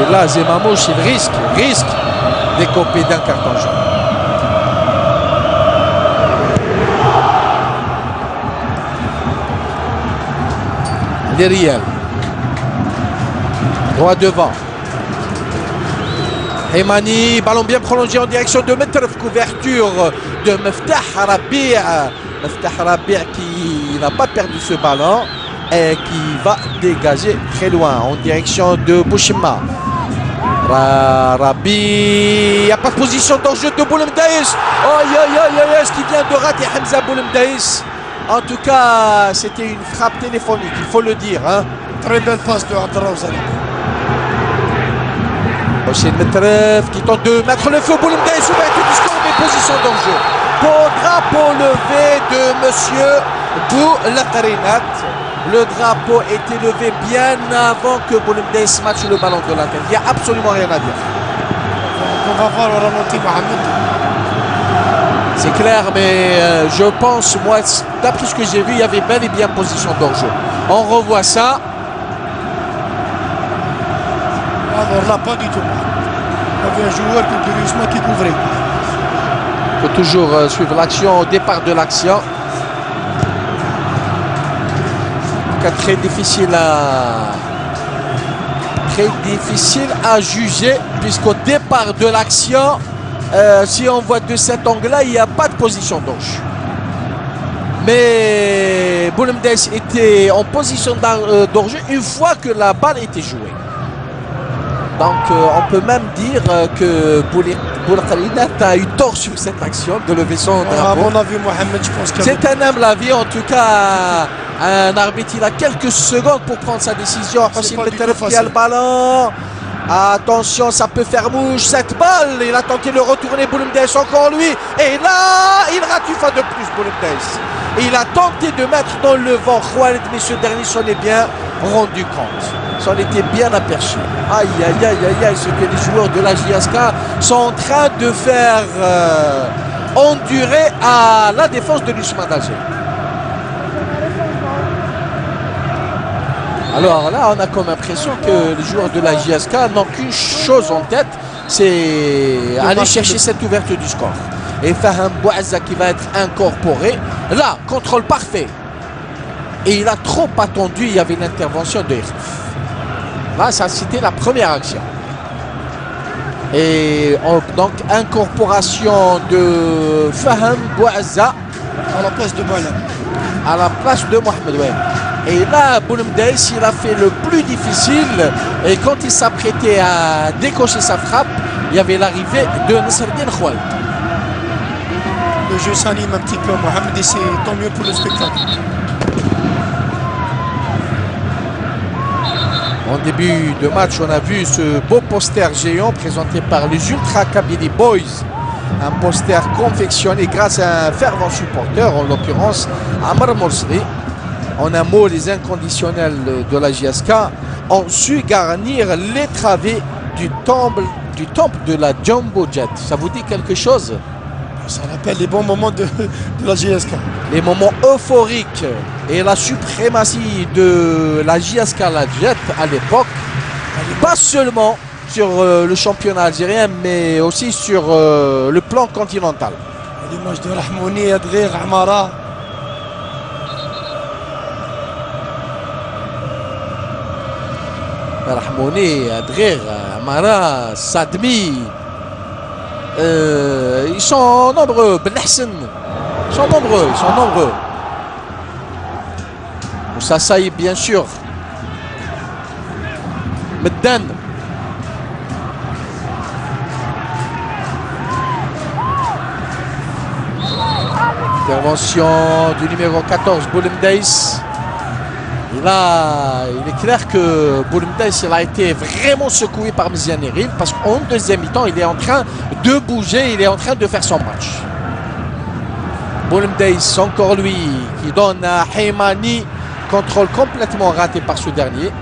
Et là, Zemamouche, il risque d'écoper d'un carton jaune. Derrière. Droit devant. Hemani, ballon bien prolongé en direction de Metref, couverture de Meftah Rabi'. Meftah Rabi' qui n'a pas perdu ce ballon et qui va dégager très loin en direction de Bouchima. Rabi, il n'y a pas de position d'enjeu de Boulemdaïs. Ce qui vient de rater Hamza Boulemdaïs. En tout cas, c'était une frappe téléphonique, il faut le dire. Hein. Très belle passe de Abdallah Ouzali. Hossein Metref qui tente de mettre le feu. Boulemdaïs ouverture du score, mais position d'enjeu. Pour drapeau levé de monsieur Boulakarinat. Le drapeau était levé bien avant que Boulemdaïs matche le ballon de la tête. Il n'y a absolument rien à dire. On va voir le ralenti, Mohamed. C'est clair, mais je pense, moi, d'après ce que j'ai vu, il y avait bel et bien position d'enjeu. On revoit ça. Alors là, pas du tout. Il y avait un joueur curieusement qui couvrait. Il faut toujours suivre l'action au départ de l'action. Très difficile à juger, puisqu'au départ de l'action, si on voit de cet angle-là, il n'y a pas de position d'ange. Mais Boulemdaïs était en position d'enjeu une fois que la balle était jouée. Donc on peut même dire que Boulakarinat a eu tort sur cette action de lever son drapeau. À mon avis, Mohamed, je pense que c'est un humble avis, en tout cas. Un arbitre, il a quelques secondes pour prendre sa décision. Hossein Metref qui a le ballon. Attention, ça peut faire mouche cette balle. Il a tenté de retourner Boulemdaïs, encore lui. Et là, il rate une fois de plus Boulemdaïs. Il a tenté de mettre dans le vent Khaled, mais ce dernier s'en est bien rendu compte. S'en était bien aperçu. Aïe, aïe, aïe, aïe, aïe, ce que les joueurs de la JSK sont en train de faire endurer à la défense de l'Usman d'Alger. Alors là, on a comme impression que les joueurs de la JSK n'ont qu'une chose en tête, c'est aller chercher cette ouverture du score. Et Faham Bouazza qui va être incorporé. Là, contrôle parfait. Et il a trop attendu, il y avait l'intervention de Irf. Là, ça c'était la première action. Et donc, incorporation de Faham Bouazza à la place de Mohamed. À la place de Mohamed, ouais. Et là, Boulemdaïs, il a fait le plus difficile. Et quand il s'apprêtait à décocher sa frappe, il y avait l'arrivée de Nasreddin Khaled. Le jeu s'anime un petit peu, Mohamed, et c'est tant mieux pour le spectacle. En début de match, on a vu ce beau poster géant présenté par les Ultra Kabylie Boys. Un poster confectionné grâce à un fervent supporter, en l'occurrence Amr Morsli. En un mot, les inconditionnels de la JSK ont su garnir les travées du temple de la Jumbo Jet. Ça vous dit quelque chose? Ça rappelle les bons moments de la JSK. Les moments euphoriques et la suprématie de la JSK, la Jet à l'époque. Pas seulement sur le championnat algérien, mais aussi sur le plan continental. L'image de Rahmouni, Adghir, Amara. Rahmouni, Adghir, Amara, Sadmi. Ils sont nombreux. Ben Hassan. Ils sont nombreux. Moussa Saïb, bien sûr. Meddan. Intervention du numéro 14, Boulemdaïs. Et là, il est clair que Boulemdaïs a été vraiment secoué par Méziane Ril parce qu'en deuxième mi-temps, il est en train de bouger, il est en train de faire son match. Boulemdaïs, encore lui, qui donne à Hemani, contrôle complètement raté par ce dernier.